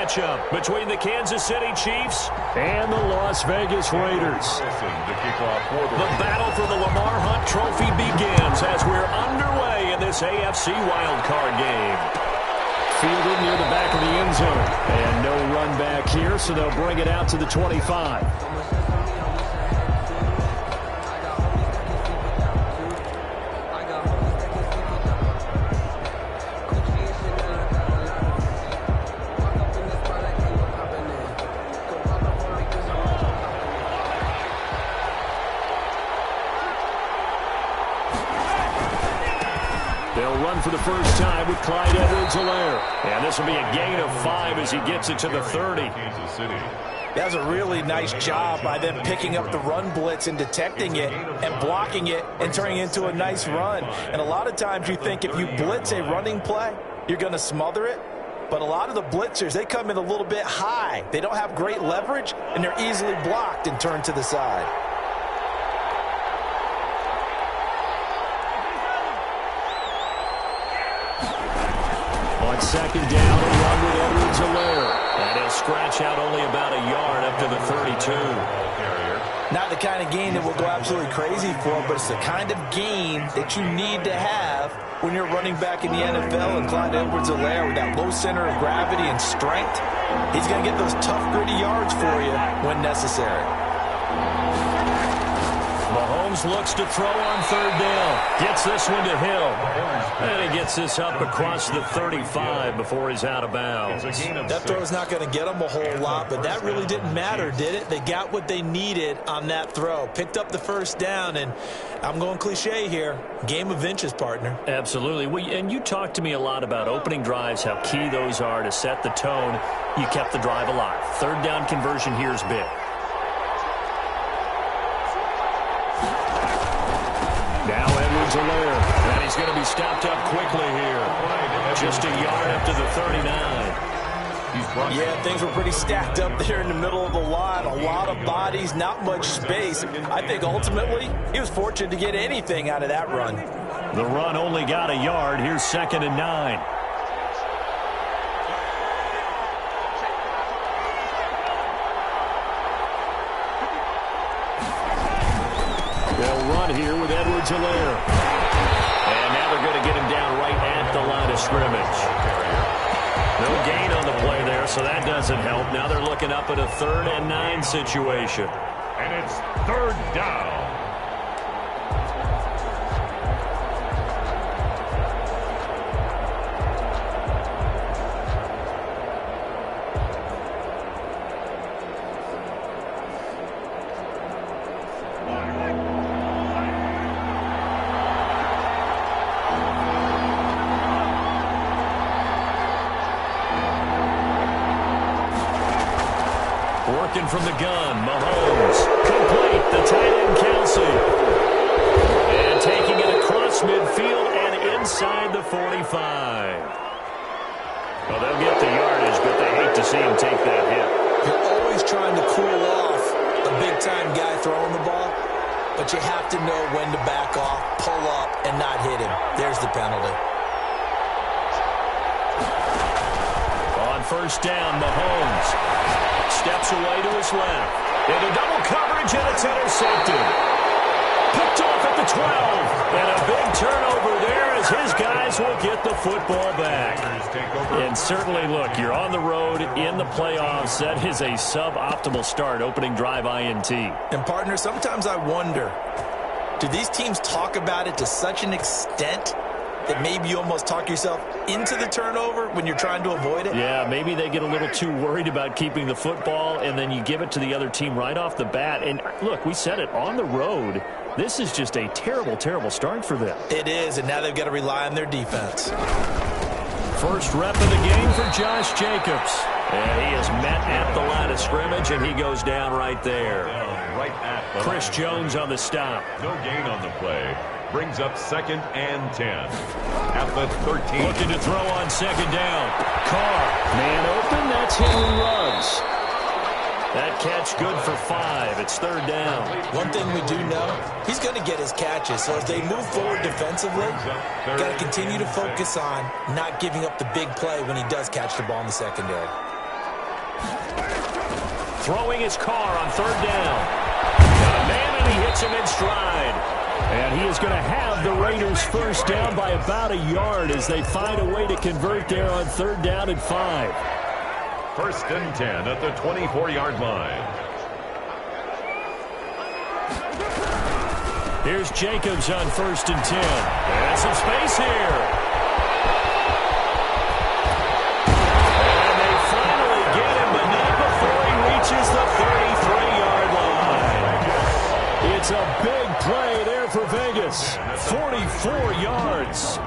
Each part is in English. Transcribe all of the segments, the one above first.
matchup between the Kansas City Chiefs and the Las Vegas Raiders. The battle for the Lamar Hunt Trophy begins as we're underway in this AFC wildcard game. Fielded near the back of the end zone. And no run back here, so they'll bring it out to the 25. For the first time with Clyde Edwards-Helaire. And this will be a gain of 5 as he gets it to the 30. That was a really nice job by them picking up the run blitz and detecting it and blocking it and turning it into a nice run. And a lot of times you think if you blitz a running play, you're going to smother it. But a lot of the blitzers, they come in a little bit high. They don't have great leverage, and they're easily blocked and turned to the side. On second down, a run with Edwards-Helaire. And he'll scratch out only about a yard up to the 32. Not the kind of gain that will go absolutely crazy for, but it's the kind of gain that you need to have when you're running back in the NFL. And Clyde Edwards-Helaire, with that low center of gravity and strength, he's going to get those tough, gritty yards for you when necessary. Mahomes looks to throw on third down. Gets this one to Hill. And he gets this up across the 35 before he's out of bounds. That throw's not going to get them a whole lot, but that really didn't matter, did it? They got what they needed on that throw. Picked up the first down, and I'm going cliche here. Game of inches, partner. Absolutely. And you talked to me a lot about opening drives, how key those are to set the tone. You kept the drive alive. Third down conversion here is big. Now Edwards-Helaire, and he's going to be stopped up quickly here. Just a yard up to the 39. Yeah, things were pretty stacked up there in the middle of the line. A lot of bodies, not much space. I think ultimately he was fortunate to get anything out of that run. The run only got a yard. Here's 2nd and 9. They'll run here with Edwards-Helaire. And now they're going to get him down right at the line of scrimmage. No gain on the play there, so that doesn't help. Now they're looking up at a 3rd and 9 situation. And it's 3rd down. Working from the gun, Mahomes. Complete, the tight end, Kelsey. And taking it across midfield and inside the 45. Well, they'll get the yardage, but they hate to see him take that hit. You're always trying to cool off a big-time guy throwing the ball, but you have to know when to back off, pull up, and not hit him. There's the penalty. On first down, Mahomes steps away to his left. Into double coverage, and it's intercepted. Picked off at the 12. And a big turnover there as his guys will get the football back. And certainly, look, you're on the road in the playoffs. That is a suboptimal start, opening drive INT. And, partner, sometimes I wonder, do these teams talk about it to such an extent that maybe you almost talk yourself into the turnover when you're trying to avoid it? Yeah, maybe they get a little too worried about keeping the football, and then you give it to the other team right off the bat. And, look, we said it, on the road, this is just a terrible, terrible start for them. It is, and now they've got to rely on their defense. First rep of the game for Josh Jacobs. And he is met at the line of scrimmage, and he goes down right there. Chris Jones on the stop. No gain on the play. Brings up 2nd and 10. At the 13. Looking to throw on 2nd down. Carr. Man open. That's Henry Ruggs. That catch good for 5. It's 3rd down. One thing we do know, he's going to get his catches. So as they move forward defensively, got to continue to focus on not giving up the big play when he does catch the ball in the secondary. Throwing his car on third down. Got a man, and he hits him in stride. And he is going to have the Raiders first down by about a yard as they find a way to convert there on third down and 5. First and 10 at the 24-yard line. Here's Jacobs on first and 10. And some space here. And they finally get him, but not before he reaches the 33-yard line. It's a big play there for Vegas. 44 yards.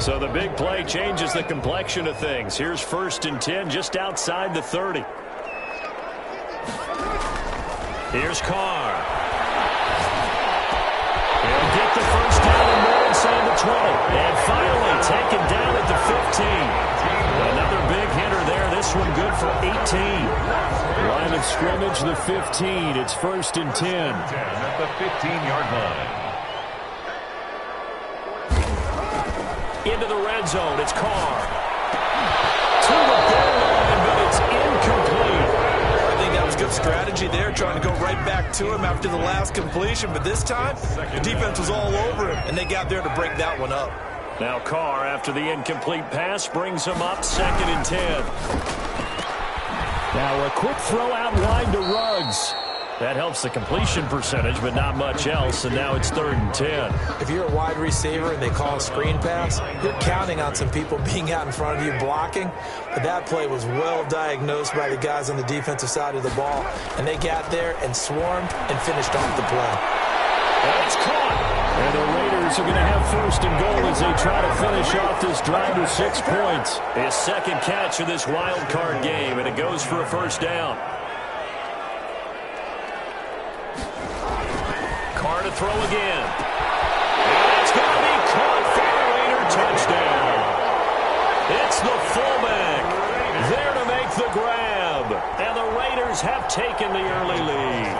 So the big play changes the complexion of things. Here's first and 10 just outside the 30. Here's Carr. He'll get the first down and more inside the 20. And finally taken down at the 15. Another big hitter there. This one good for 18. Line of scrimmage, the 15. It's first and 10. At the 15-yard line. Into the red zone. It's Carr. To the goal line, but it's incomplete. I think that was good strategy there, trying to go right back to him after the last completion. But this time, the defense was all over him, and they got there to break that one up. Now Carr, after the incomplete pass, brings him up second and 10. Now a quick throw out line to Ruggs. That helps the completion percentage, but not much else, and now it's third and 10. If you're a wide receiver and they call a screen pass, you're counting on some people being out in front of you blocking. But that play was well diagnosed by the guys on the defensive side of the ball, and they got there and swarmed and finished off the play. And it's caught. And the Raiders are going to have first and goal as they try to finish off this drive with 6 points. His second catch of this wild card game, and it goes for a first down. Carr to throw again. And it's going to be caught for a Raider touchdown. It's the fullback there to make the grab. And the Raiders have taken the early lead.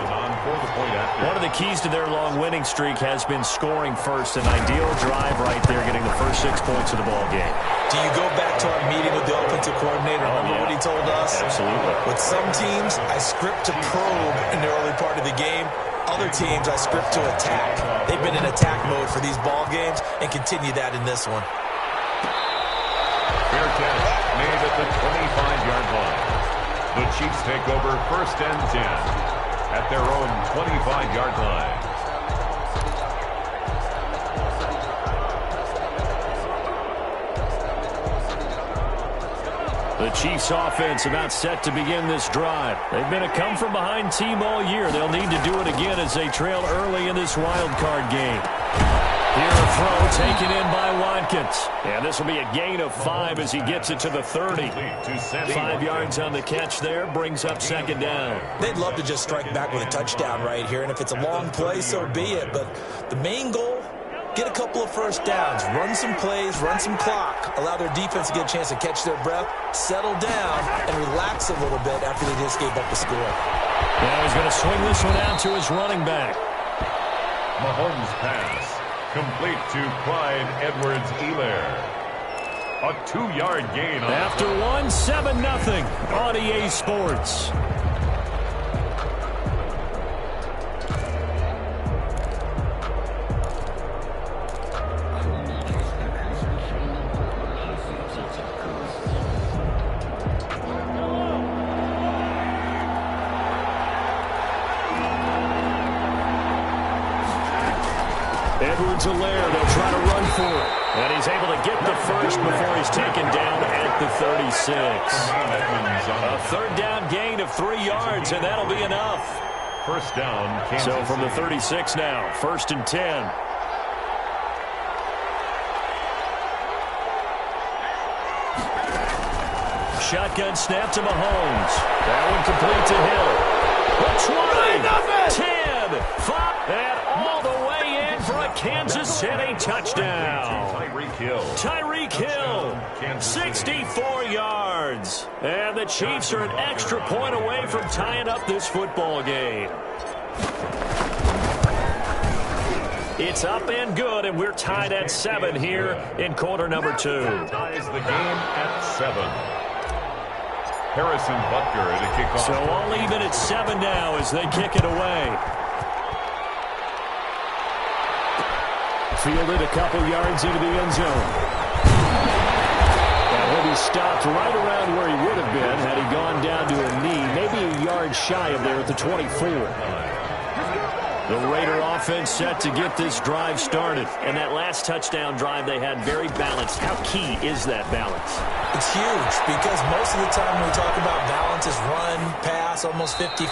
One of the keys to their long winning streak has been scoring first. An ideal drive right there, getting the first 6 points of the ball game. Do you go back to our meeting with the offensive coordinator? Remember what he told us? Absolutely. With some teams, I script to probe in the early part of the game. Other teams, I script to attack. They've been in attack mode for these ball games and continue that in this one. Fair catch made at the 25-yard line. The Chiefs take over first and 10 at their own 25-yard line. The Chiefs offense about set to begin this drive. They've been a come-from-behind team all year. They'll need to do it again as they trail early in this wild card game. Here a throw taken in by Watkins. And this will be a gain of 5 as he gets it to the 30. 5 yards on the catch there, brings up second down. They'd love to just strike back with a touchdown right here, and if it's a long play, so be it. But the main goal, get a couple of first downs, run some plays, run some clock, allow their defense to get a chance to catch their breath, settle down, and relax a little bit after they just gave up the score. Now he's going to swing this one out to his running back. Mahomes' pass. Complete to Clyde Edwards-Helaire. A 2-yard gain. After 7-0 on EA Sports. Edwards-Helaire, they'll try to run for it. And he's able to get the first before he's taken down at the 36. A third down gain of 3 yards, and that'll be enough. First down, Kansas So from the City. 36 now, first and 10. Shotgun snap to Mahomes. That one complete to Hill. The 20, 10, 5, and all the way in for a Kansas City touchdown. Tyreek Hill. Tyreek Hill, 64 yards. And the Chiefs are an extra point away from tying up this football game. It's up and good, and we're tied at 7 here in quarter number 2. Ties the game at 7. Harrison Butker at a kickoff. So all even at 7 now as they kick it away. Fielded a couple yards into the end zone. And he'll be stopped right around where he would have been had he gone down to a knee, maybe a yard shy of there at the 24. The Raider offense set to get this drive started. And that last touchdown drive they had very balanced. How key is that balance? It's huge because most of the time when we talk about balance is run, pass, almost 50-50.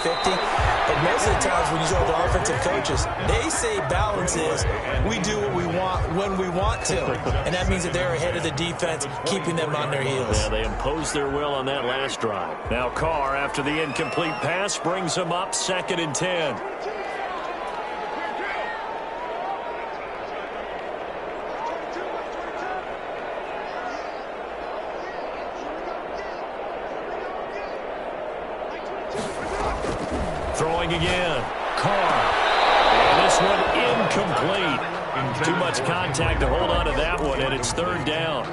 But most of the times when you talk to offensive coaches, they say balance is we do what we want when we want to. And that means that they're ahead of the defense, keeping them on their heels. Yeah, they imposed their will on that last drive. Now Carr, after the incomplete pass, brings them up 2nd and 10. Throwing again. Carr. And this one incomplete. Too much contact to hold on to that one, and it's 3rd down.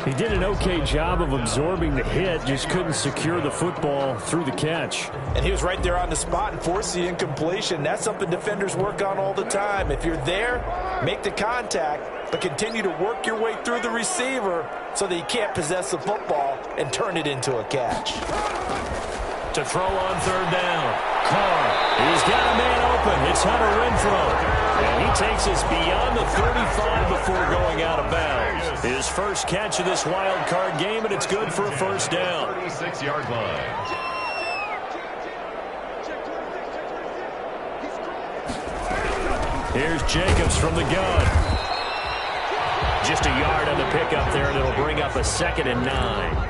He did an okay job of absorbing the hit, just couldn't secure the football through the catch. And he was right there on the spot and forced the incompletion. That's something defenders work on all the time. If you're there, make the contact, but continue to work your way through the receiver so that you can't possess the football and turn it into a catch. To throw on 3rd down. Carr. He's got a man open. It's Hunter Renfrow. And he takes us beyond the 35 before going out of bounds. His first catch of this wild card game, and it's good for a 1st down. 36-yard line. Here's Jacobs from the gun. Just a yard on the pickup there, and it'll bring up a 2nd and 9.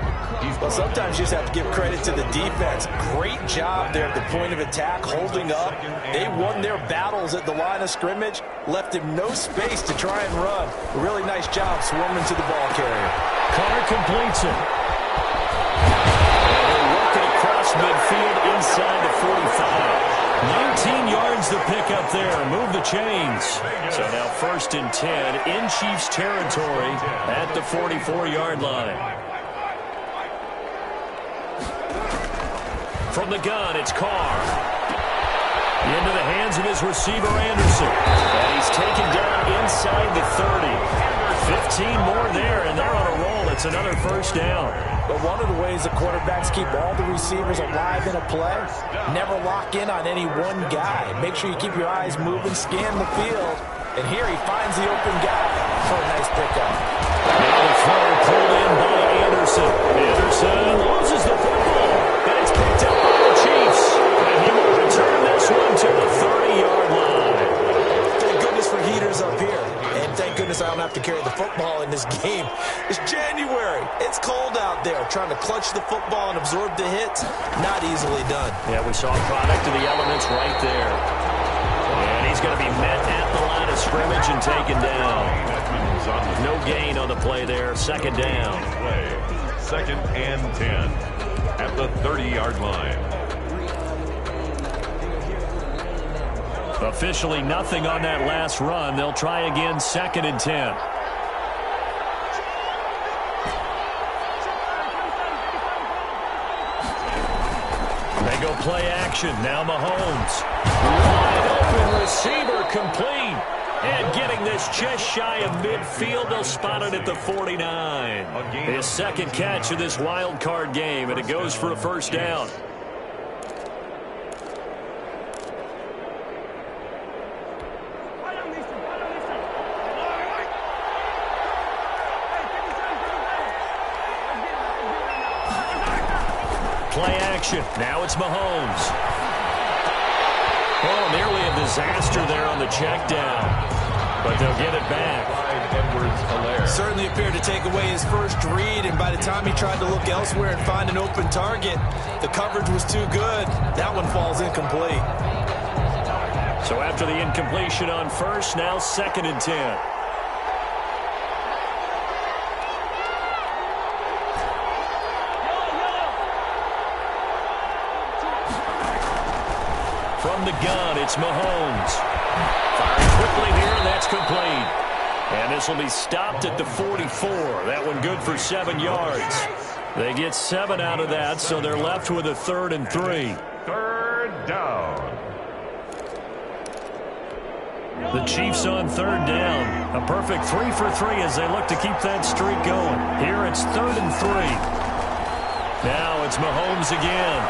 Well, sometimes you just have to give credit to the defense. Great job there at the point of attack, holding up. They won their battles at the line of scrimmage, left him no space to try and run. A really nice job swarming to the ball carrier. Carr completes it. They're working across midfield inside the 45. 19 yards to pick up there. Move the chains. So now 1st and 10 in Chiefs territory at the 44-yard line. From the gun, it's Carr. Into the hands of his receiver, Anderson. And he's taken down inside the 30. 15 more there, and they're on a roll. It's another 1st down. But one of the ways the quarterbacks keep all the receivers alive in a play, never lock in on any one guy. Make sure you keep your eyes moving, scan the field. And here he finds the open guy for a nice pickup. Now the throw pulled in by Anderson. Anderson loses the football. And it's picked up by the Chiefs. And he will return this one to the 30-yard line. Thank goodness for heaters up here. And thank goodness I don't have to carry the football in this game. It's January. It's cold out there. Trying to clutch the football and absorb the hits, not easily done. Yeah, we saw a product of the elements right there. And he's going to be met at the line of scrimmage and taken down. No gain on the play there. 2nd down. 2nd and 10. At the 30-yard line. Officially nothing on that last run. They'll try again 2nd and 10. They go play action. Now Mahomes. Wide open receiver complete. And getting this just shy of midfield, they'll spot it at the 49. His 2nd catch of this wild card game, and it goes for a 1st down. Play action. Now it's Mahomes. Oh, nearly a disaster there on the check down. But they'll get it back. Certainly appeared to take away his first read, and by the time he tried to look elsewhere and find an open target, the coverage was too good. That one falls incomplete. So after the incompletion on 1st, now 2nd and 10. From the gun, it's Mahomes. Firing quickly here, and that's complete. And this will be stopped at the 44. That one good for 7 yards. They get 7 out of that, so they're left with a 3rd and 3. Third down. The Chiefs on 3rd down. A perfect 3 for 3 as they look to keep that streak going. Here it's 3rd and 3. Now it's Mahomes again.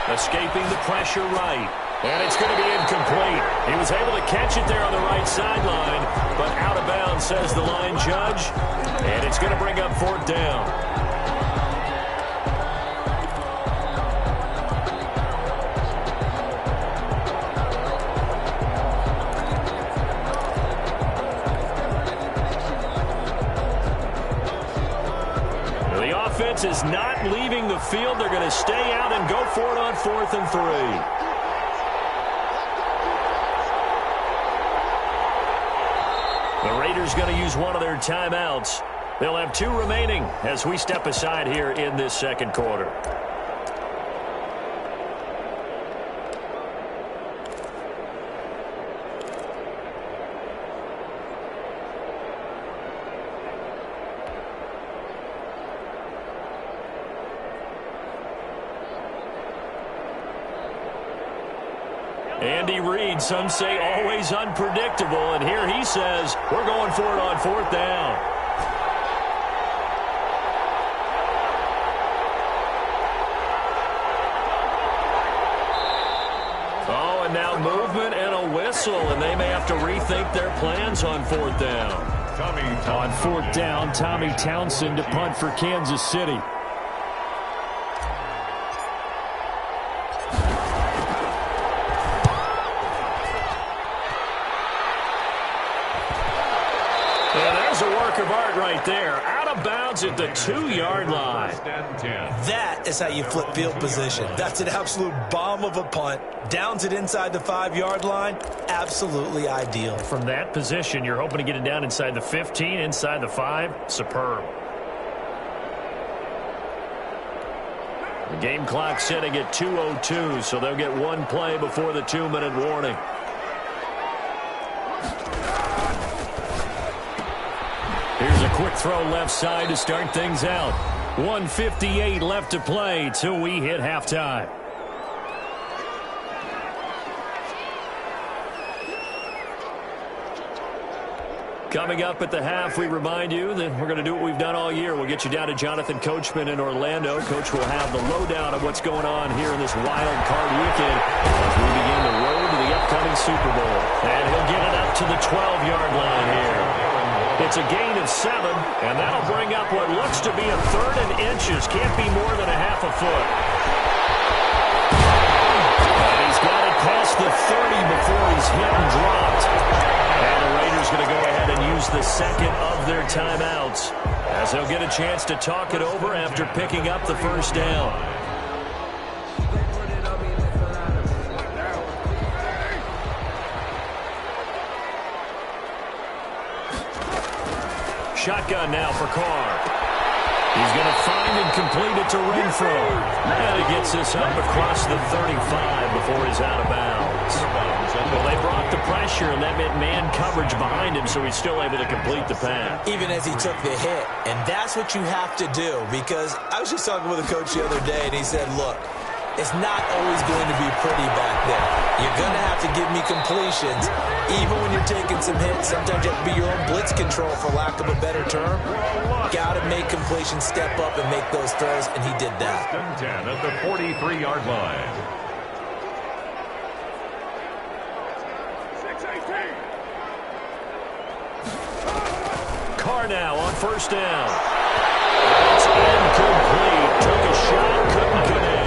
Escaping the pressure right. And it's going to be incomplete. He was able to catch it there on the right sideline, but out of bounds, says the line judge. And it's going to bring up 4th down. Offense is not leaving the field. They're going to stay out and go for it on 4th and 3. The Raiders going to use one of their timeouts. They'll have 2 remaining as we step aside here in this second quarter. Andy Reid, some say always unpredictable, and here he says we're going for it on 4th down. Oh, and now movement and a whistle, and they may have to rethink their plans on 4th down. On 4th down, Tommy Townsend to punt for Kansas City. Of art right there, out of bounds at the 2-yard line. That is how you flip field position. That's an absolute bomb of a punt. Downs it inside the 5-yard line. Absolutely ideal. From that position, you're hoping to get it down inside the 15, inside the 5. Superb. The game clock setting at 2:02, so they'll get 1 play before the 2-minute warning. Here's a quick throw left side to start things out. 1:58 left to play till we hit halftime. Coming up at the half, we remind you that we're going to do what we've done all year. We'll get you down to Jonathan Coachman in Orlando. Coach will have the lowdown of what's going on here in this wild card weekend as we begin the road to the upcoming Super Bowl. And he'll get it up to the 12-yard line here. It's a gain of 7, and that'll bring up what looks to be a 3rd and inches. Can't be more than a half a foot. And he's got it past the 30 before he's hit and dropped. And the Raiders going to go ahead and use the second of their timeouts as they'll get a chance to talk it over after picking up the 1st down. Shotgun now for Carr. He's going to find and complete it to Renfro. And he gets this up across the 35 before he's out of bounds. Well, they brought the pressure, and that meant man coverage behind him, so he's still able to complete the pass. Even as he took the hit. And that's what you have to do, because I was just talking with a coach the other day, and he said, look, it's not always going to be pretty back there. You're going to have to give me completions. Even when you're taking some hits, sometimes you have to be your own blitz control, for lack of a better term. Got to make completions, step up, and make those throws, and he did that. 10 at the 43-yard line. 6-18. Carr now on 1st down. It's incomplete. Took a shot, couldn't connect.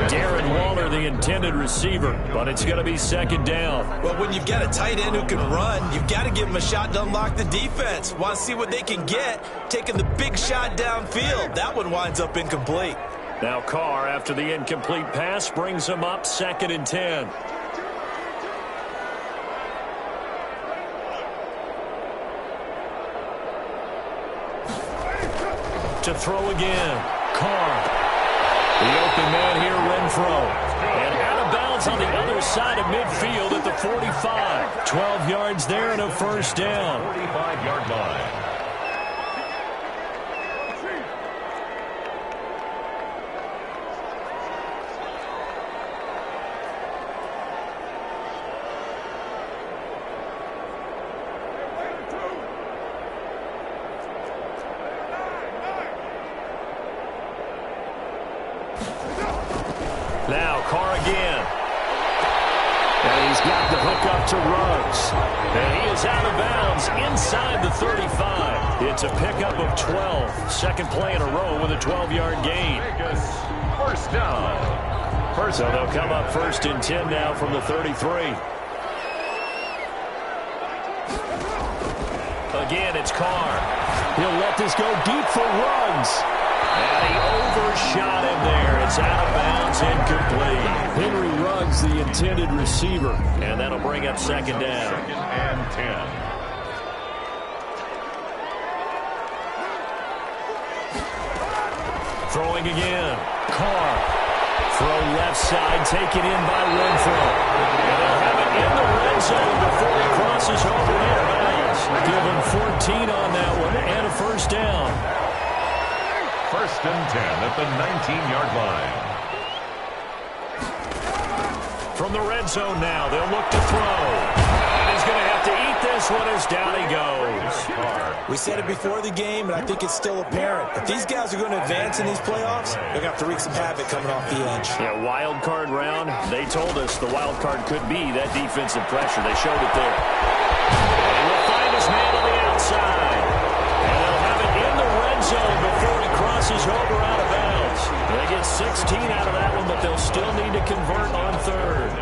Darren Waller, the intended receiver, but it's going to be 2nd down. Well, when you've got a tight end who can run, you've got to give him a shot to unlock the defense. Want to see what they can get, taking the big shot downfield. That one winds up incomplete. Now Carr, after the incomplete pass, brings him up 2nd and 10. To throw again. Carr. The open man here, Renfro. And out of bounds It's on the other side of midfield at the 45. 12 yards there and a first down. 45-yard line. Now Carr again. And he's got the hook up to Ruggs. And he is out of bounds inside the 35. It's a pickup of 12. Second play in a row with a 12-yard gain. First down. So they'll come up first and 10 now from the 33. Again, it's Carr. He'll let this go deep for Ruggs. And he overshot him there. It's out of bounds, incomplete. Henry Ruggs, the intended receiver. And that'll bring up second down. Second and 10. Throwing again. Carr. Throw left side, taken in by Renfro. And they'll have it in the red zone before he crosses over out of bounds. Give him 14 on that one and a first down. First and 10 at the 19-yard line. From the red zone now, they'll look to throw. And he's going to have to eat this one as down he goes. We said it before the game, and I think it's still apparent. If these guys are going to advance in these playoffs, they're going to have to wreak some havoc coming off the edge. Yeah, wild card round. They told us the wild card could be that defensive pressure. They showed it there. And he will find his man on the outside. And they'll have it in the red zone before he crosses over out of bounds. They get 16 out of that one, but they'll still need to convert on third.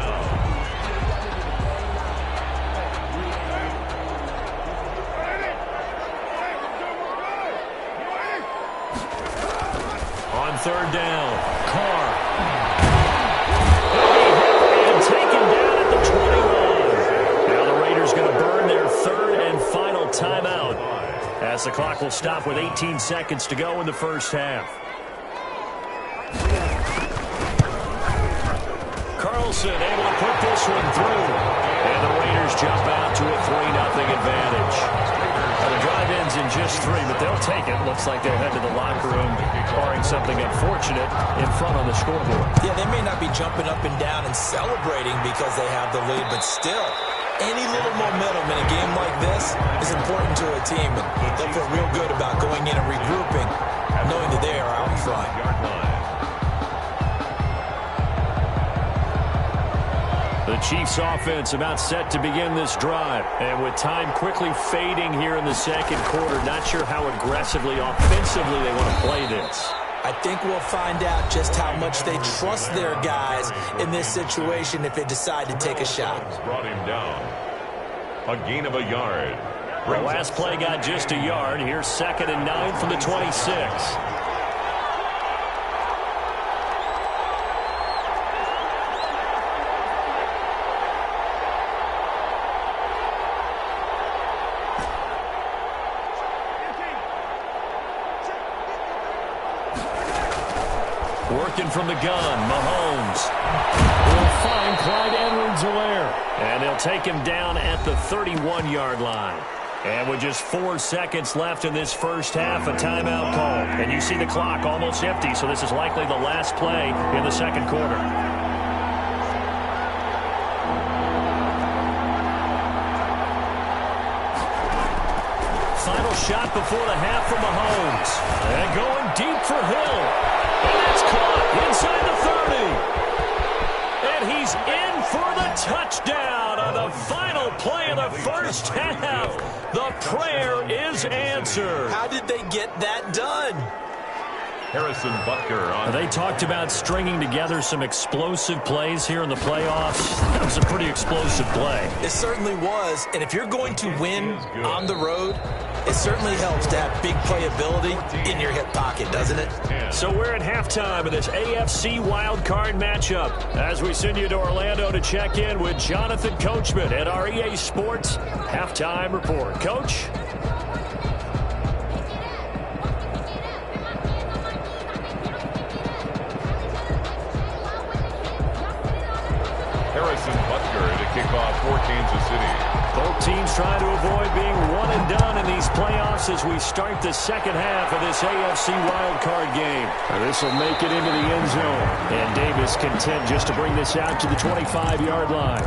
On third down, Carr. And taken down at the 21. Now the Raiders going to burn their third and final timeout as the clock will stop with 18 seconds to go in the first half. Carlson able to put this one through. And the Raiders jump out to a 3-0 advantage. Now the drive ends in just 3, but they'll take it. Looks like they'll head to the locker room, barring something unfortunate, in front on the scoreboard. Yeah, they may not be jumping up and down and celebrating because they have the lead, but still, any little momentum in a game like this is important to a team. And they'll feel real good about going in and regrouping, knowing that they are out in front. The Chiefs offense about set to begin this drive. And with time quickly fading here in the second quarter, not sure how aggressively, offensively they want to play this. I think we'll find out just how much they trust their guys in this situation if they decide to take a shot. Brought him down. A gain of a yard. The last play got just a yard. Here's 2nd and 9 from the 26. Working from the gun, Mahomes will find Clyde Edwards-Helaire. And they'll take him down at the 31-yard line. And with just 4 seconds left in this first half, a timeout called. And you see the clock almost empty, so this is likely the last play in the second quarter. Final shot before the half from Mahomes. And going deep for Hill. And that's caught inside the 30. And he's in for the touchdown on the final play of the first half. The prayer is answered. How did they get that done? Harrison Butker on. They talked about stringing together some explosive plays here in the playoffs. That was a pretty explosive play. It certainly was. And if you're going to win on the road, it certainly helps to have big playability in your hip pocket, doesn't it? So we're at halftime of this AFC wildcard matchup as we send you to Orlando to check in with Jonathan Coachman at our EA Sports Halftime Report. Coach? Harrison Butker to kick off for Kansas City. Both teams trying to avoid being one and done in these playoffs as we start the second half of this AFC wildcard game. This will make it into the end zone. And Davis content just to bring this out to the 25-yard line.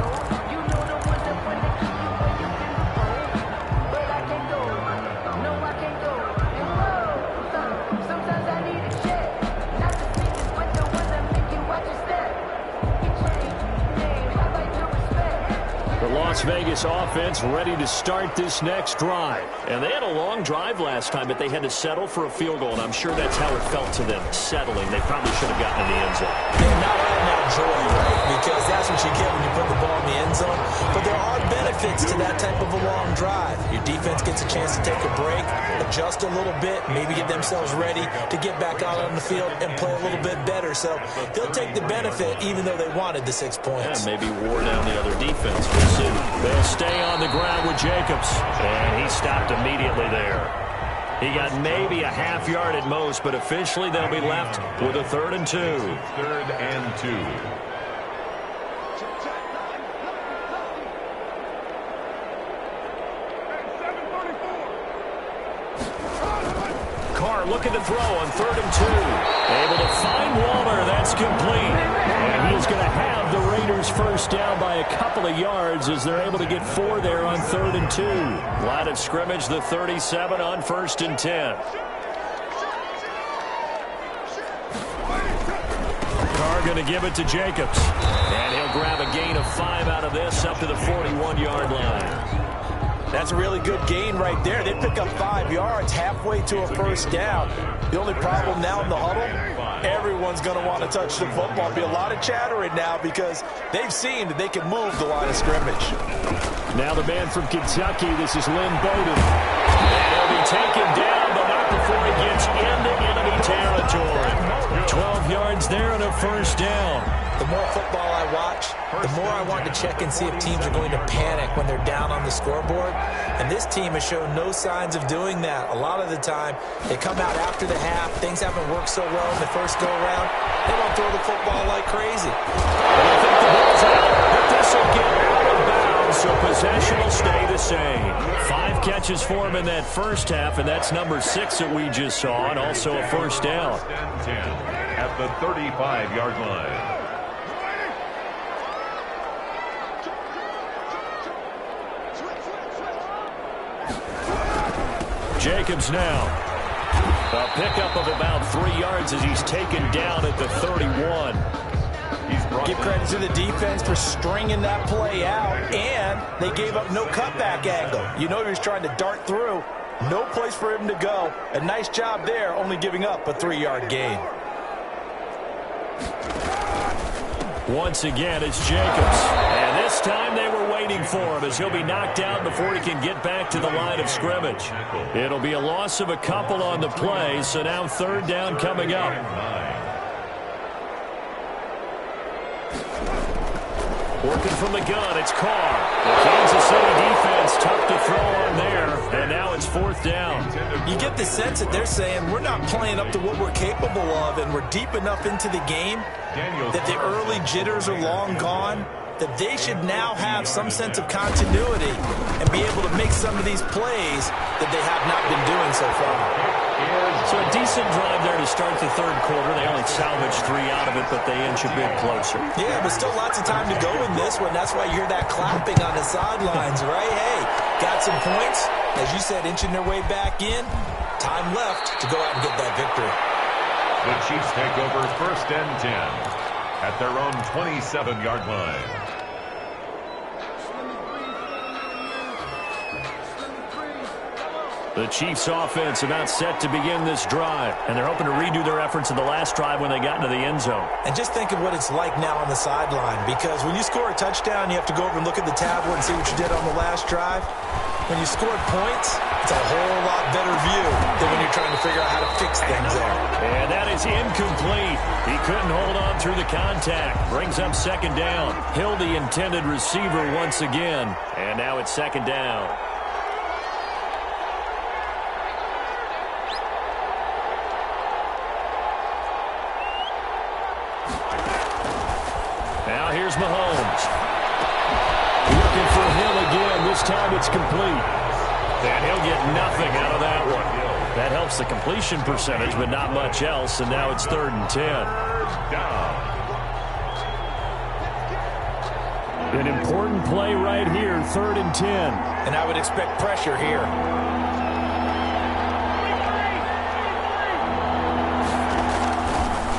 Las Vegas offense ready to start this next drive. And they had a long drive last time, but they had to settle for a field goal, and I'm sure that's how it felt to them, settling. They probably should have gotten in the end zone. They're not having that joy, right? Because that's what you get when you put the ball in the end zone. But there are benefits to that type of a long drive. Your defense gets a chance to take a break, adjust a little bit, maybe get themselves ready to get back out on the field and play a little bit better. So they'll take the benefit even though they wanted the 6 points. Yeah, maybe wore down the other defense. We'll see. They'll stay on the ground with Jacobs. And he stopped immediately there. He got maybe a half yard at most, but officially they'll be left with a 3rd and 2. 3rd and 2. Carr looking to throw on 3rd and 2. Able to find Waller. That's complete. And he's going to have the Raiders first down by a couple of yards as they're able to get 4 there on 3rd and 2. Line of scrimmage, the 37 on 1st and 10. Carr going to give it to Jacobs. And he'll grab a gain of 5 out of this up to the 41-yard line. That's a really good gain right there. They pick up 5 yards halfway to a first down. The only problem now in the huddle, everyone's going to want to touch the football. Be a lot of chattering now because they've seen that they can move the line of scrimmage. Now the man from Kentucky, this is Lynn Bowden. And he'll be taken down, but not before he gets into enemy territory. 12 yards there and a first down. The more football I watch, the more I want to check and see if teams are going to panic when they're down on the scoreboard. And this team has shown no signs of doing that. A lot of the time, they come out after the half. Things haven't worked so well in the first go-around. They won't throw the football like crazy. I think the ball's out, but this will get out of bounds, so possession will stay the same. 5 catches for him in that first half, and that's number 6 that we just saw, and also a first down. 10 at the 35-yard line. Jacobs now. A pickup of about 3 yards as he's taken down at the 31. Give credit to the defense for stringing that play out, and they gave up no cutback angle. You know he was trying to dart through. No place for him to go. A nice job there, only giving up a 3-yard gain. Once again, it's Jacobs. And this time they were waiting for him as he'll be knocked down before he can get back to the line of scrimmage. It'll be a loss of a couple on the play, so now 3rd down coming up. Working from the gun, it's Carr. The Kansas City defense tough to throw on there, and now it's 4th down. You get the sense that they're saying we're not playing up to what we're capable of, and we're deep enough into the game that the early jitters are long gone, that they should now have some sense of continuity and be able to make some of these plays that they have not been doing so far. So a decent drive there to start the 3rd quarter. They only salvaged 3 out of it, but they inch a bit closer. Yeah, but still lots of time to go in this one. That's why you hear that clapping on the sidelines, right? Hey, got some points. As you said, inching their way back in. Time left to go out and get that victory. The Chiefs take over 1st and 10 at their own 27-yard line. The Chiefs offense about set to begin this drive, and they're hoping to redo their efforts in the last drive when they got into the end zone. And just think of what it's like now on the sideline, because when you score a touchdown, you have to go over and look at the tablet and see what you did on the last drive. When you scored points, it's a whole lot better view than when you're trying to figure out how to fix things there. And that is incomplete. He couldn't hold on through the contact. Brings up 2nd down. Hill, the intended receiver once again. And now it's 2nd down. Now here's Mahomes. Looking for him again. This time it's complete. And he'll get nothing out of that one. That helps the completion percentage, but not much else. And now it's 3rd and 10. An important play right here, 3rd and 10. And I would expect pressure here.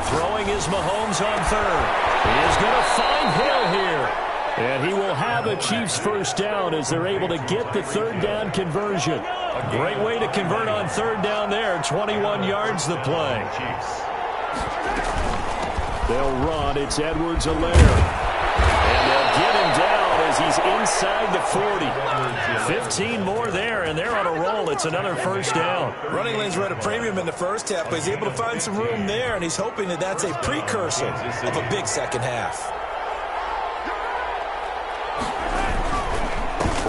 Throwing is Mahomes on 3rd. He is going to find Hill here. And he will have a Chiefs first down as they're able to get the 3rd down conversion. A great way to convert on 3rd down there. 21 yards the play. They'll run. It's Edwards-Helaire. And they'll get him down as he's inside the 40. 15 more there, and they're on a roll. It's another first down. Running lanes were at a premium in the first half, but he's able to find some room there, and he's hoping that that's a precursor of a big second half.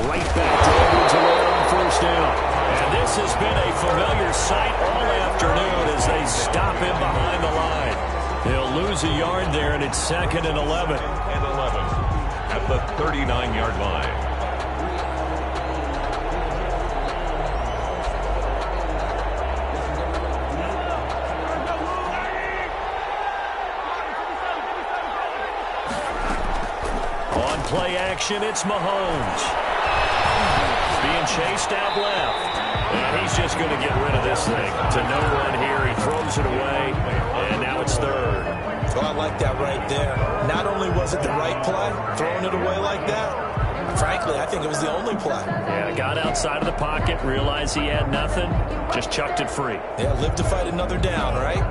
Right back to Edwards-Helaire on first down. And this has been a familiar sight all afternoon as they stop him behind the line. He'll lose a yard there, and it's 2nd and 11. And 11 at the 39-yard line. On play action, it's Mahomes. Being chased out left. And he's just going to get rid of this thing. To no one here. He throws it away. And now it's 3rd. Oh, I like that right there. Not only was it the right play, throwing it away like that, frankly, I think it was the only play. Yeah, got outside of the pocket, realized he had nothing, just chucked it free. Yeah, live to fight another down, right?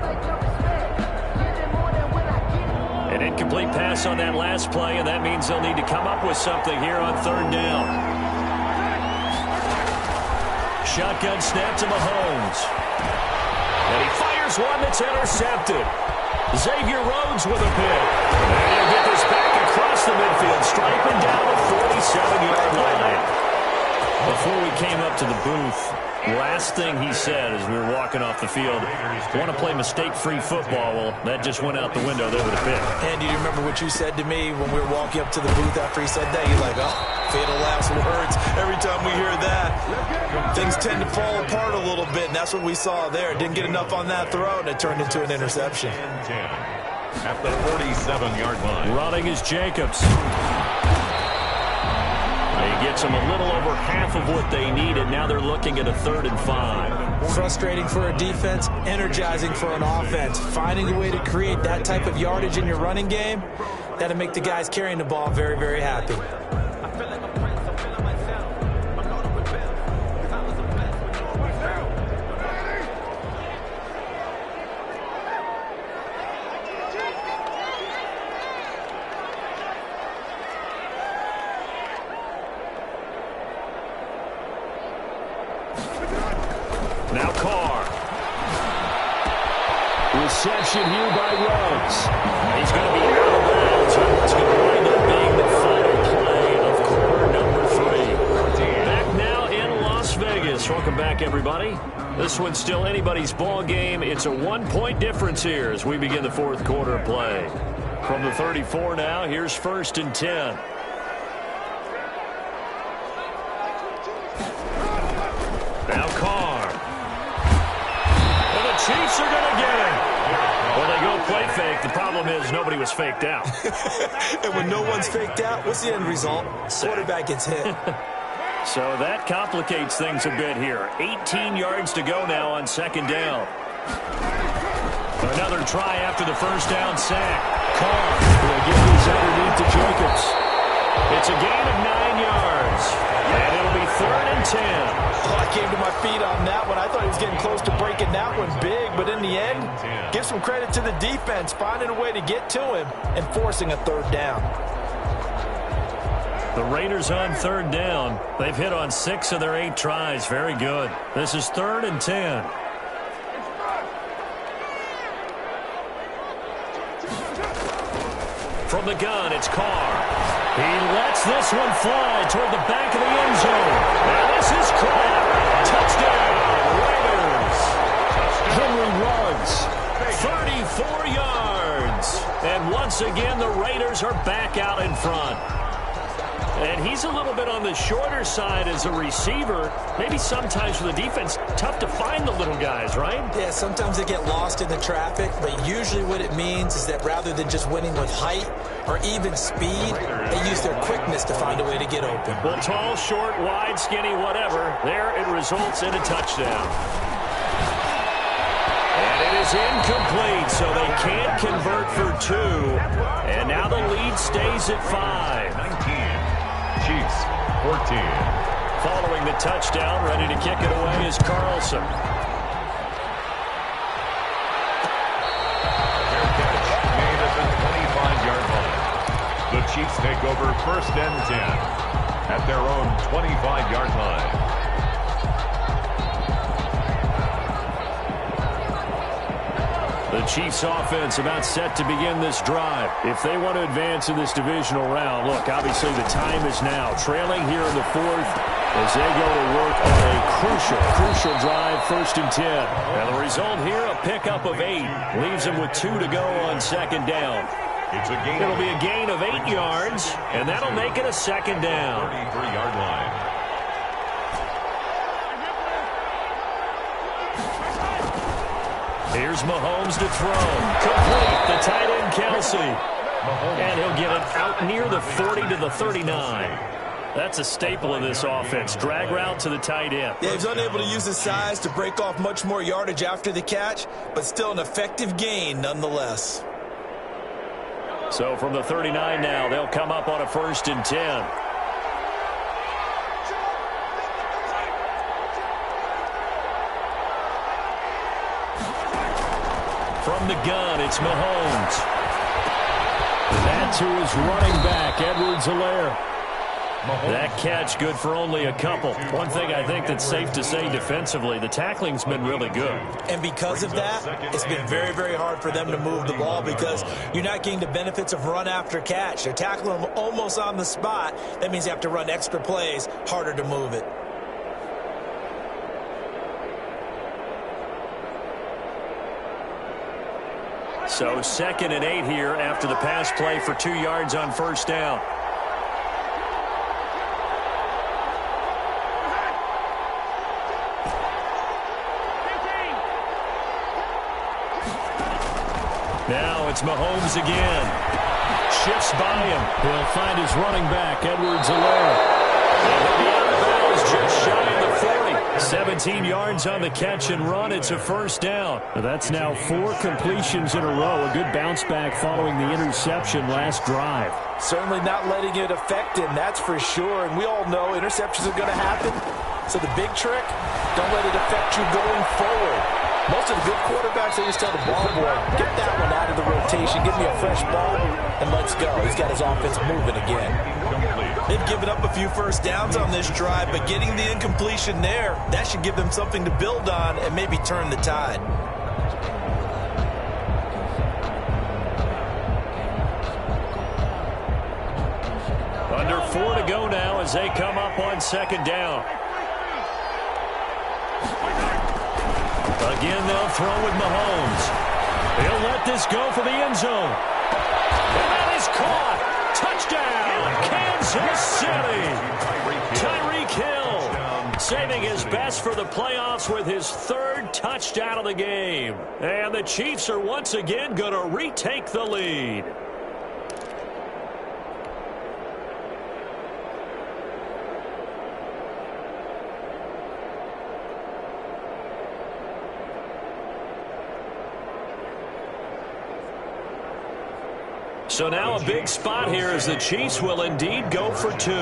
An incomplete pass on that last play, and that means they'll need to come up with something here on 3rd down. Shotgun snap to Mahomes. And he fires one that's intercepted. Xavier Rhodes with a pick. And he'll get this back across the midfield, striping down the 47-yard line. Before we came up to the booth, last thing he said as we were walking off the field, want to play mistake-free football. Well, that just went out the window there with a pick. And do you remember what you said to me when we were walking up to the booth after he said that? You're like, oh, fatal last words. Every time we hear that, things tend to fall apart a little bit, and that's what we saw there. Didn't get enough on that throw, and it turned into an interception. At the 47-yard line. Running is Jacobs. He gets them a little over half of what they needed. Now they're looking at a 3rd and 5. Frustrating for a defense, energizing for an offense. Finding a way to create that type of yardage in your running game, that'll make the guys carrying the ball very, very happy. Now Carr. Reception here by Rhodes. He's going to be out of bounds on what's going to wind up being the final play of quarter number 3. Back now in Las Vegas. Welcome back, everybody. This one's still anybody's ball game. It's a 1-point difference here as we begin the 4th quarter of play. From the 34 now, here's 1st and 10. Now Carr. And the Chiefs are going to get him. Well, they go play fake. The problem is nobody was faked out. And when no one's faked out, what's the end result? Quarterback gets hit. So that complicates things a bit here. 18 yards to go now on 2nd down. Another try after the first down sack. Carr will get this underneath to Jacobs. It's a gain of 9 yards. And it'll be 3rd and 10. Oh, I came to my feet on that one. I thought he was getting close to breaking that one big, but in the end, give some credit to the defense, finding a way to get to him and forcing a 3rd down. The Raiders on 3rd down. They've hit on 6 of their 8 tries. Very good. This is 3rd and 10. From the gun, it's Carr. He lets this one fly toward the back of the end zone. And this is caught. Touchdown, Raiders. Henry runs 34 yards. Mahomes. And once again, the Raiders are back out in front. And he's a little bit on the shorter side as a receiver. Maybe sometimes for the defense, tough to find the little guys, right? Yeah, sometimes they get lost in the traffic, but usually what it means is that rather than just winning with height or even speed, they use their quickness to find a way to get open. Well, tall, short, wide, skinny, whatever. There it results in a touchdown. And it is incomplete, so they can't convert for 2. And now the lead stays at 5. 19. Chiefs, 14. Following the touchdown, ready to kick it away is Carlson. Fair catch made at the 25-yard line. The Chiefs take over 1st and 10 at their own 25-yard line. The Chiefs offense about set to begin this drive. If they want to advance in this divisional round, look, obviously the time is now. Trailing here in the 4th as they go to work on a crucial drive, 1st and 10. Now the result here, a pickup of 8. Leaves them with 2 to go on 2nd down. It'll be a gain of 8 yards, and that'll make it a 2nd down. 33-yard line. Here's Mahomes to throw. Complete. The tight end, Kelsey. And he'll get it out near the 40 to the 39. That's a staple of this offense. Drag route to the tight end. Yeah, he's unable to use his size to break off much more yardage after the catch, but still an effective gain nonetheless. So from the 39 now, they'll come up on a 1st and 10. From the gun, it's Mahomes. That's who is running back, Edwards-Helaire. That catch good for only a couple. One thing I think that's safe to say defensively, the tackling's been really good. And because of that, it's been very, very hard for them to move the ball because you're not getting the benefits of run after catch. They're tackling them almost on the spot. That means you have to run extra plays, harder to move it. So 2nd and 8 here after the pass play for 2 yards on 1st down. Now it's Mahomes again. Shifts by him. He'll find his running back, Edwards-Helaire. And he'll be out of bounds just shy of the 40. 17 yards on the catch and run. It's a 1st down. That's now 4 completions in a row. A good bounce back following the interception last drive. Certainly not letting it affect him, that's for sure. And we all know interceptions are going to happen. So the big trick, don't let it affect you going forward. Most of the good quarterbacks, they just tell the ball boy, get that one out of the rotation, give me a fresh ball, and let's go. He's got his offense moving again. They've given up a few 1st downs on this drive, but getting the incompletion there, that should give them something to build on and maybe turn the tide. Under 4 to go now as they come up on 2nd down. Again, they'll throw with Mahomes. He'll let this go for the end zone. And that is caught. Touchdown, Kansas City. Tyreek Hill saving his best for the playoffs with his 3rd touchdown of the game. And the Chiefs are once again going to retake the lead. So now a big spot here as the Chiefs will indeed go for 2.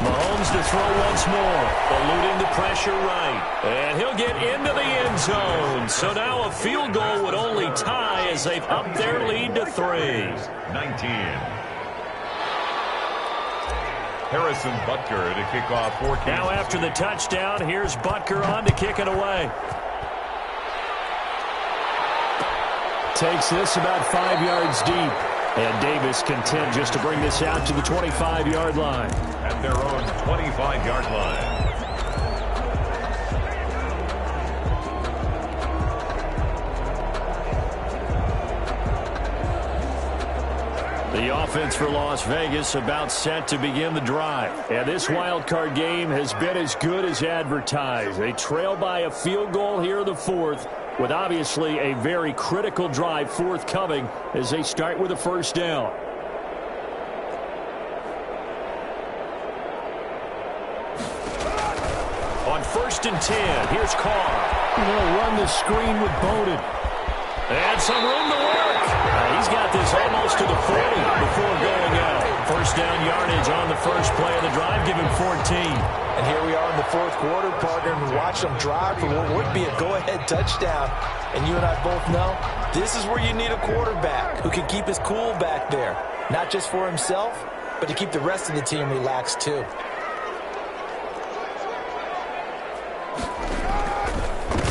Mahomes to throw once more, eluding the pressure right. And he'll get into the end zone. So now a field goal would only tie as they've upped their lead to 3. 19. Harrison Butker to kick off for Kansas. Now after the touchdown, here's Butker on to kick it away. Takes this about 5 yards deep. And Davis content just to bring this out to the 25-yard line. At their own 25-yard line. The offense for Las Vegas about set to begin the drive. And this wild card game has been as good as advertised. They trail by a field goal here in the fourth, with obviously a very critical drive forthcoming as they start with a first down. On 1st and 10, here's Carr. He's going to run the screen with Bowden. And some room to work. He's got this almost to the 40 before going out. First down yardage on the first play of the drive. Give him 14. And here we are in the fourth quarter, partner, and watch them drive for what would be a go-ahead touchdown. And you and I both know this is where you need a quarterback who can keep his cool back there. Not just for himself, but to keep the rest of the team relaxed too.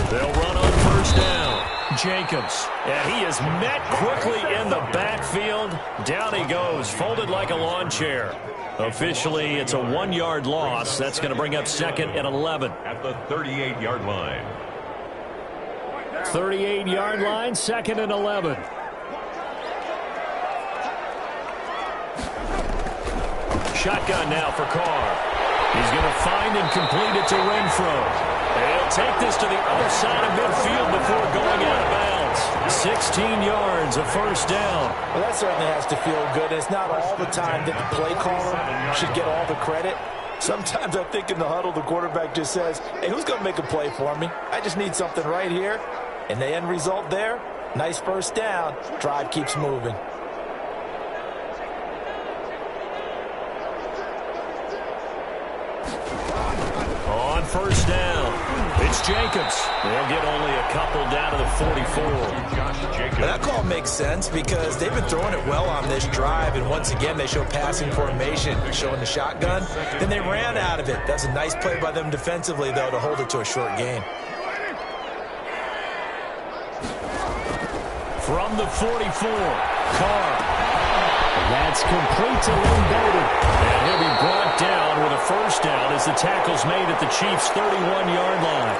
They'll run on first down. Jacobs. And he is met quickly in the backfield. Down he goes, folded like a lawn chair. Officially, it's a 1-yard loss. That's going to bring up 2nd and 11. At the 38-yard line. 38-yard line, 2nd and 11. Shotgun now for Carr. He's going to find and complete it to Renfro. He'll take this to the other side of midfield before going out of bounds. 16 yards, a first down. Well, that certainly has to feel good. It's not all the time that the play caller should get all the credit. Sometimes I think in the huddle, the quarterback just says, hey, who's going to make a play for me? I just need something right here. And the end result there, nice first down. Drive keeps moving. On first down, it's Jacobs. They'll get only a couple down to the 44. That call makes sense because they've been throwing it well on this drive, and once again they show passing formation, showing the shotgun. Then they ran out of it. That's a nice play by them defensively, though, to hold it to a short gain. From the 44, Carr. That's complete to Lynn Bowden. And he'll be brought down with a first down as the tackle's made at the Chiefs' 31-yard line.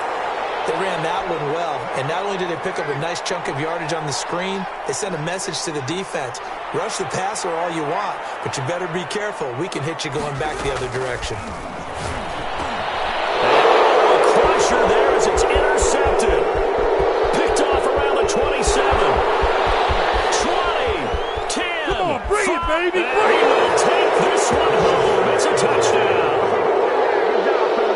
They ran that one well, and not only did they pick up a nice chunk of yardage on the screen, they sent a message to the defense. Rush the passer all you want, but you better be careful. We can hit you going back the other direction. A crusher there as it's intercepted. Picked off around the 27. Bring it, baby! Bring it! He will take this one home. It's a touchdown.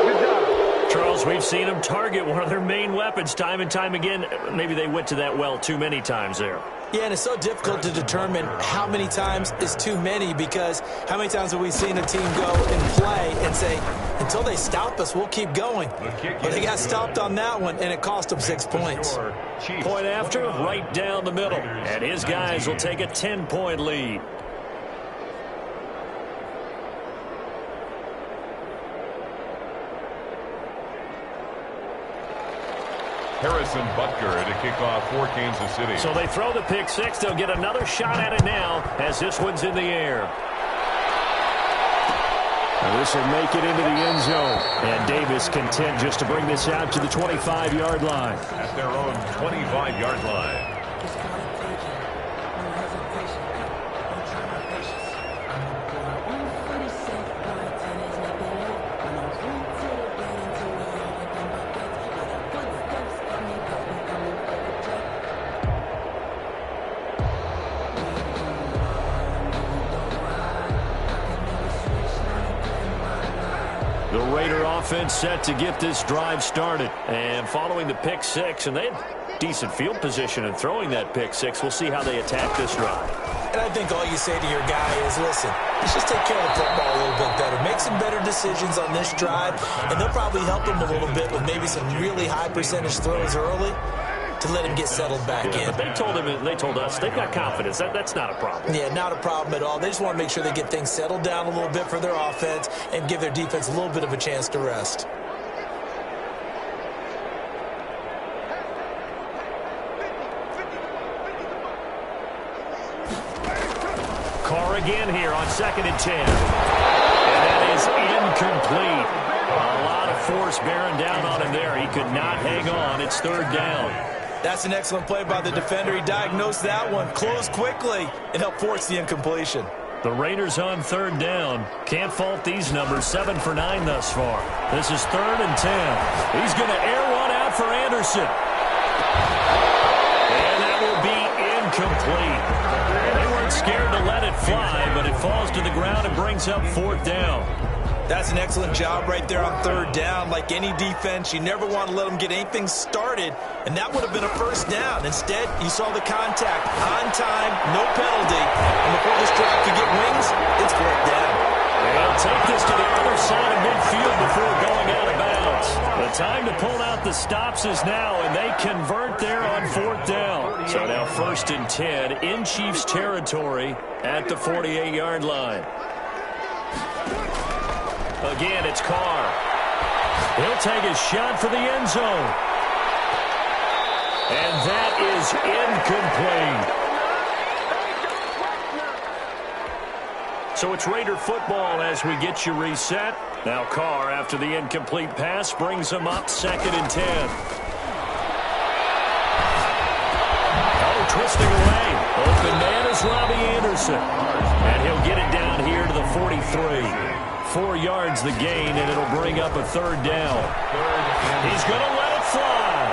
Good job. Charles, we've seen them target one of their main weapons time and time again. Maybe they went to that well too many times there. Yeah, and it's so difficult to determine how many times is too many, because how many times have we seen a team go and play and say, until they stop us, we'll keep going. But they got stopped on that one, and it cost them 6 points. Point after, right down the middle. And his guys will take a 10-point lead. Harrison Butker to kick off for Kansas City. So they throw the pick six. They'll get another shot at it now as this one's in the air. And this will make it into the end zone. And Davis content just to bring this out to the 25-yard line. At their own 25-yard line. The Raider offense set to get this drive started. And following the pick six, and they had decent field position in throwing that pick six. We'll see how they attack this drive. And I think all you say to your guy is, listen, let's just take care of the football a little bit better. Make some better decisions on this drive, and they'll probably help him a little bit with maybe some really high percentage throws early to let him get settled back in. But they told him, they told us, they've got confidence. That's not a problem. Yeah, not a problem at all. They just want to make sure they get things settled down a little bit for their offense and give their defense a little bit of a chance to rest. again here on 2nd and 10. And that is incomplete. A lot of force bearing down on him there. He could not hang on. It's 3rd down. That's an excellent play by the defender. He diagnosed that one, closed quickly, and helped force the incompletion. The Raiders on 3rd down. Can't fault these numbers. 7 for 9 thus far. This is 3rd and 10. He's going to air one out for Anderson. And that will be incomplete. They weren't scared to let it fly, but it falls to the ground and brings up 4th down. That's an excellent job right there on 3rd down. Like any defense, you never want to let them get anything started, and that would have been a 1st down. Instead, you saw the contact on time, no penalty, and before this drive could get wings, it's 4th down. They'll take this to the other side of midfield before going out of bounds. The time to pull out the stops is now, and they convert there on 4th down. So now 1st and 10 in Chiefs territory at the 48-yard line. Again, it's Carr. He'll take a shot for the end zone. And that is incomplete. So it's Raider football as we get you reset. Now Carr, after the incomplete pass, brings him up 2nd and 10. Oh, twisting away. Open man is Robbie Anderson. And he'll get it down here to the 43. 4 yards the gain, and it'll bring up a 3rd down. He's going to let it fly.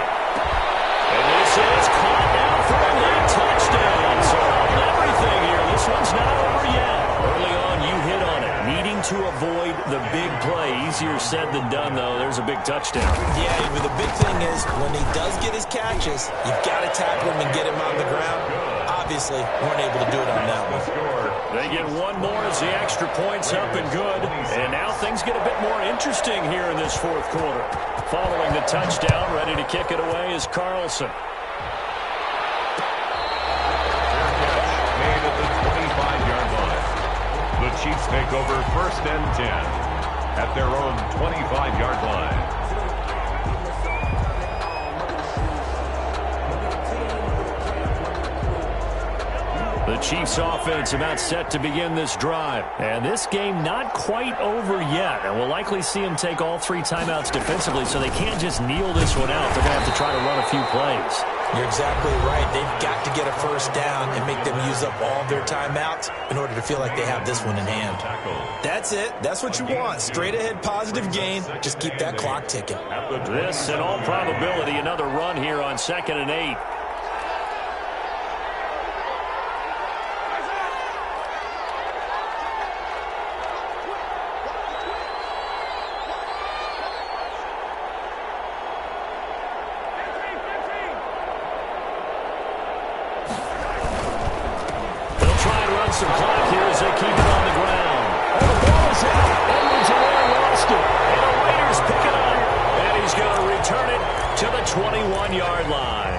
And this is caught now for a late touchdown. So everything here. This one's not over yet. Early on, you hit on it. Needing to avoid the big play. Easier said than done, though. There's a big touchdown. Yeah, but the big thing is when he does get his catches, you've got to tackle him and get him on the ground. Obviously, weren't able to do it on that one. They get one more as the extra point's up and good. And now things get a bit more interesting here in this 4th quarter. Following the touchdown, ready to kick it away is Carlson. Made at the 25-yard line. The Chiefs take over 1st and 10 at their own 25-yard line. The Chiefs offense about set to begin this drive. And this game not quite over yet. And we'll likely see them take all 3 timeouts defensively, so they can't just kneel this one out. They're going to have to try to run a few plays. You're exactly right. They've got to get a 1st down and make them use up all their timeouts in order to feel like they have this one in hand. That's it. That's what you want. Straight ahead positive gain. Just keep that clock ticking. This, in all probability, another run here on 2nd and 8. Some clock here as they keep it on the ground. And the ball is out. Edwards already lost it. And the Raiders pick it up. And he's going to return it to the 21-yard line.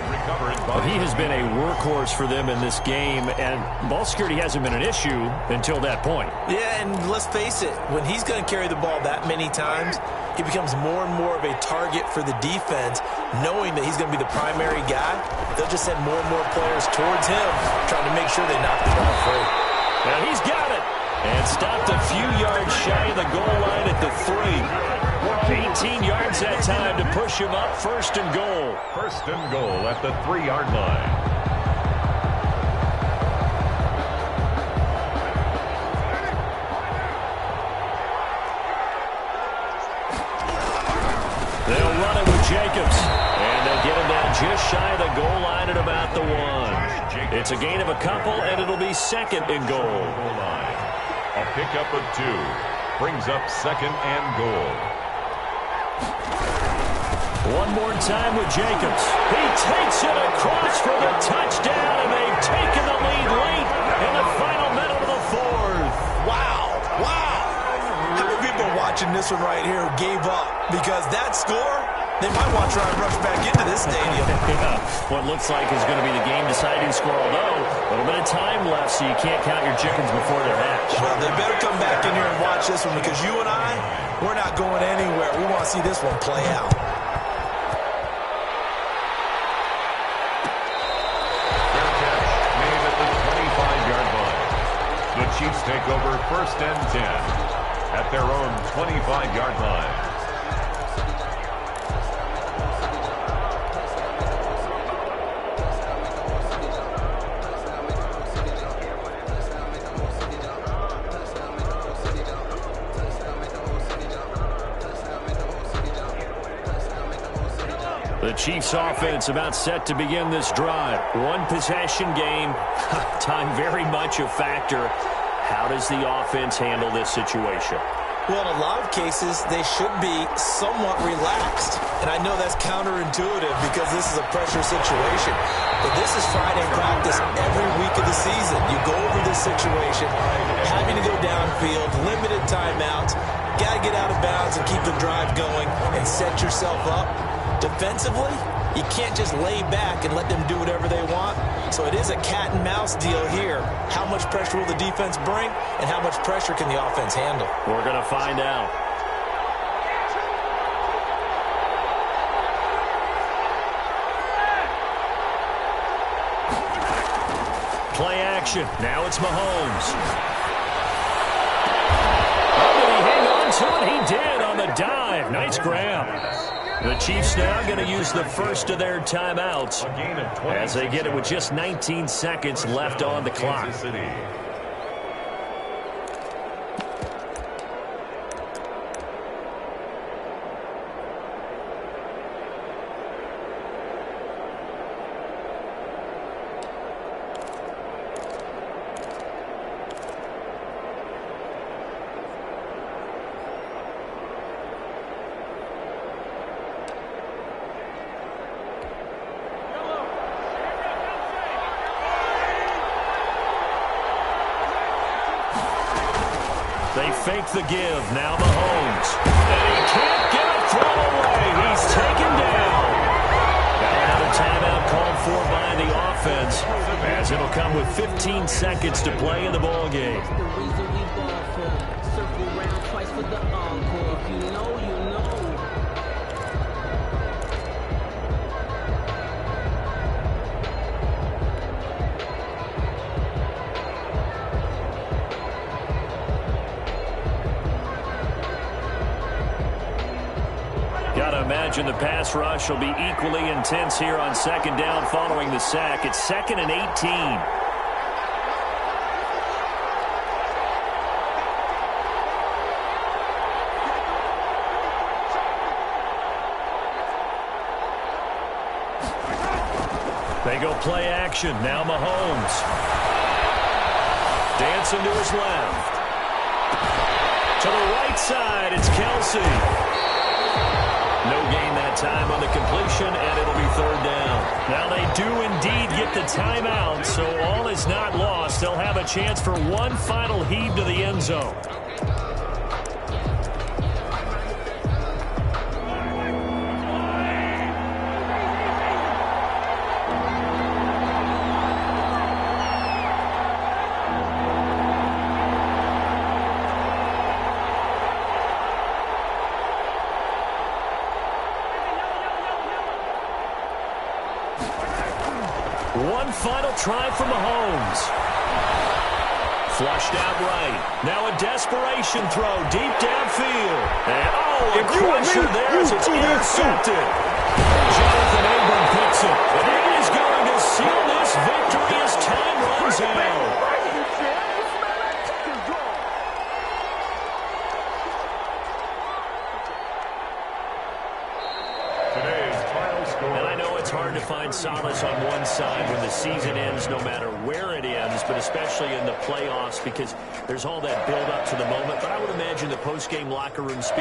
Well, he has been a workhorse for them in this game, and ball security hasn't been an issue until that point. Yeah, and let's face it, when he's going to carry the ball that many times, he becomes more and more of a target for the defense, knowing that he's going to be the primary guy. They'll just send more and more players towards him, trying to make sure they knock the ball free. Now he's got it. And stopped a few yards shy of the goal line at the 3. 18 yards that time to push him up. 1st and goal. 1st and goal at the 3-yard line. They'll run it with Jacobs. And they'll get him down just shy of the goal line at about the 1. It's a gain of a couple, and it'll be 2nd and goal. A pickup of 2. Brings up 2nd and goal. One more time with Jacobs. He takes it across for the touchdown, and they've taken the lead late in the final minute of the 4th. Wow. How many people are watching this one right here who gave up? Because that score, they might want to try and rush back into this stadium. Yeah, what looks like is going to be the game-deciding score, although a little bit of time left, so you can't count your chickens before they're hatched. Well, they better come back in here and watch this one, because you and I, we're not going anywhere. We want to see this one play out. Chiefs take over 1st and 10 at their own 25-yard line. The Chiefs offense about set to begin this drive. One possession game. Time very much a factor. How does the offense handle this situation? Well, in a lot of cases, they should be somewhat relaxed. And I know that's counterintuitive because this is a pressure situation. But this is Friday practice every week of the season. You go over this situation, having to go downfield, limited timeouts, got to get out of bounds and keep the drive going and set yourself up. Defensively, you can't just lay back and let them do whatever they want. So it is a cat and mouse deal here. How much pressure will the defense bring, and how much pressure can the offense handle? We're going to find out. Play action. Now it's Mahomes. Oh, did he hang on to it? He did on the dive. Nice grab. The Chiefs now going to use the first of their timeouts as they get it with just 19 seconds left on the clock. They fake the give. Now Mahomes. And he can't get a throw away. He's taken down. Now another timeout called for by the offense, as it'll come with 15 seconds to play in the ball game. Gotta imagine the pass rush will be equally intense here on second down following the sack. It's 2nd and 18. They go play action. Now Mahomes. Dancing to his left. To the right side, it's Kelsey. No gain that time on the completion, and it'll be 3rd down. Now they do indeed get the timeout, so all is not lost. They'll have a chance for one final heave to the end zone. One final try for Mahomes. Flushed out right. Now a desperation throw deep downfield. And a crusher there as it's intercepted. Jonathan Abram picks it. And he is going to seal this victory as time runs out. Hard to find solace on one side when the season ends, no matter where it ends, but especially in the playoffs, because there's all that build up to the moment. But I would imagine the post-game locker room speech